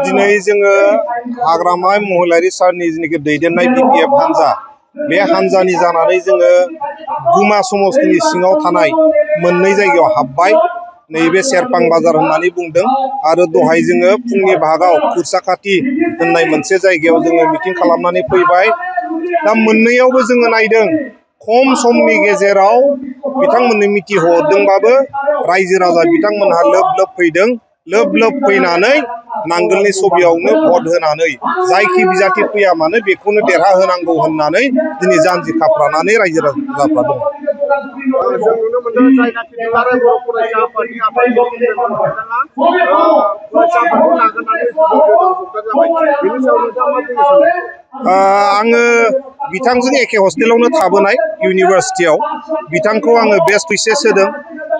दिनै जोङो हाग्रामा महिलारि सारनि जिनिखि दैदेननाय बिपिएफ हान्जा बे हान्जानि जानानै जोङो गुमा समस्तिनि सिङाव थानाय मोननै जायगायाव हाबबाय। नैबे सेरफां बाजार होननानै बुंदों आरो दहाय जोङो फुंनि भागाव खुरसाखाथि होननाय मोनसे जायगायाव जोङो मिटिं खालामनानै फैबाय। दा मोननैयावबो जोङो नायदों खम समनि गेजेराव बिथांमोननो मिथिहरदोंबाबो रायजो राजा बिथांमोनहा लोब लोब फैदों। लोब लोब फैनानै नांगोलनि सबियावनो भट होनानै जायखि बिजाथि फैया मानो बेखौनो देरहाहोनांगौ होननानै दिनै जानजि खाफ्रानानै रायजो राजाफ्रा दङ। जों नुनो मोनदों जायनाखि दुलाराय बर' फरायसा आफादनि आफादगिरि बिथाङा फरायसा आफादखौ नागारनानै जगदान जाबाय। बेनि सायाव नोंथाङा मा बुंनो सानो? आङो बिथांजों एखे हस्टेलावनो थाबोनाय इउनिभारसिटियाव बिथांखौ आङो बेस्ट उइसेस होदों।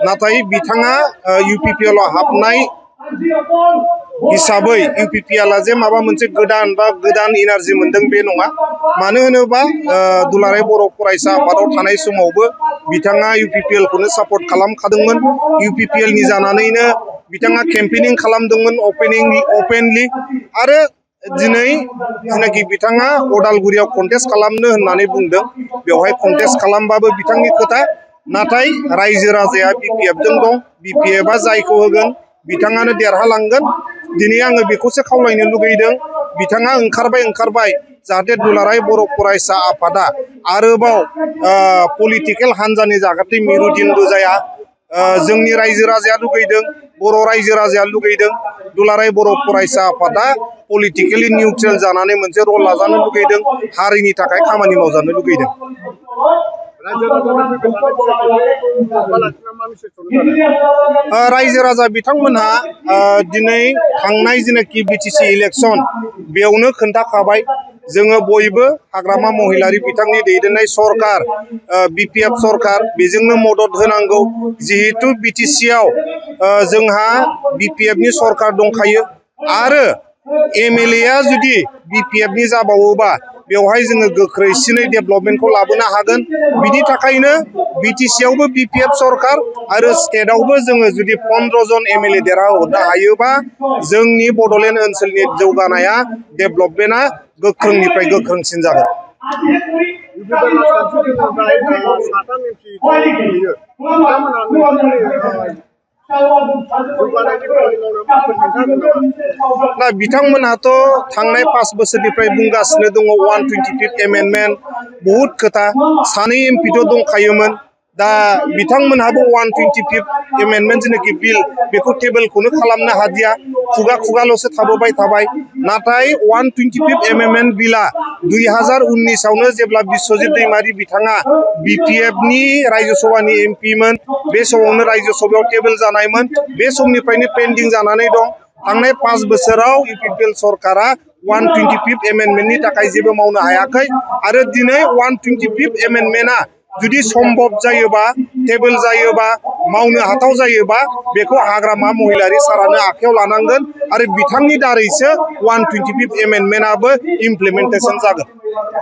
नाथाय बिथाङा इउपिपिएलआव हाबनाय हिसाबै इउपिपिएलआ जे माबा मोनसे गोदान इनार्जि मोनदों बे नङा। मानो होनोबा दुलाराय बर' फरायसा आफादाव थानाय समावबो बिथाङा इउपिपिएलखौनो सापर्ट खालामखादोंमोन। इउपिपिएलनि जानानैनो बिथाङा केम्पेनिं खालामदोंमोन अपेनलि आरो दिनै जिनाखि बिथाङा अदालगुरियाव कन्टेस्ट खालामनो होननानै बुंदों बेवहाय कन्टेस्ट खालामबाबो बिथांनि खोथा। नाथाय रायजो राजाया बिपिएफजों दं। बिपिएफआ जायखौ होगोन बिथाङानो देरहालांगोन। दिनै आङो बेखौसो खावलायनो लुगैदों बिथाङा ओंखारबाय जाहाथे दुलाराय बर' फरायसा आफादा आरोबाव पलिटिकेल हान्जानि जाहाथे मेरुदिन्द जाया। जोंनि रायजो राजाया लुगैदों, बर' रायजो राजाया लुगैदों दुलाराय बर' फरायसा आफादा पलिटिकेलि निउट्रेल जानानै मोनसे रल लाजानो लुगैदों, हारिनि थाखाय खामानि मावजानो लुगैदों। रायजो राजा बिथांमोनहा दिनै थांनाय जिनाखि बिटिसि इलेक्सन बेयावनो खोन्थाखाबाय जोङो बयबो हाग्रामा महिलारि बिथांनि दैदेननाय सरकार बिपिएफ सरकार बेजोंनो मदद होनांगौ। जिहेतु बिटिसिआव जोंहा बिपिएफनि सरकार दंखायो आरो एमएलएआ जुदि बिपिएफनि जाबावोबा बेवहाय जोङो गोख्रैसिनै डेभेलपमेन्टखौ लाबोनो हागोन। बिनि थाखायनो बिटिसिआवबो बिपिएफ सरकार आरो स्टेटआवबो जोङो जुदि 15 जन एमएलए देरहाहरनो हायोबा जोंनि बड'लेण्ड ओनसोलनि जौगानाया डेभेलपमेन्टआ गोख्रोंनिफ्राय गोख्रोंसिन जागोन। दा बिथांमोनहाथ' थांनाय 5 बोसोरनिफ्राय बुंगासिनो दङ 125th एमेन्डमेन्ट बहुद खोथा। सानै एमपिथ' दंखायोमोन। दा बिथांमोनहाबो 125th एमेन्डमेन्ट जिनाखि बिल बेखौ टेबोलखौनो खालामनो हादिया, खुगाल'सो थाबोबाय थाबाय। नाथाय 125th एमेन्डमेन्ट बिला 2019आवनो जेब्ला बिस्वजित दैमारि बिथाङा बिपिएफनि रायजो सभानि एमपिमोन बे समावनो रायजो सभायाव टेबोल जानायमोन। बे समनिफ्रायनो पेन्डिं जानानै दं। थांनाय 5 बोसोराव इउपिपिएल सरकारा 125th एमेन्डमेन्टनि थाखाय जेबो मावनो हायाखै आरो दिनै 125th एमेन्डमेन्टआ जुदि सम्भब जायोबा टेबोल जायोबा मावनो हाथाव जायोबा बेखौ हाग्रामा महिलारि सारानो आखायाव लानांगोन आरो बिथांनि दारैसो 125th एमेन्डमेन्टआबो इमप्लिमेन्टेसन जागोन।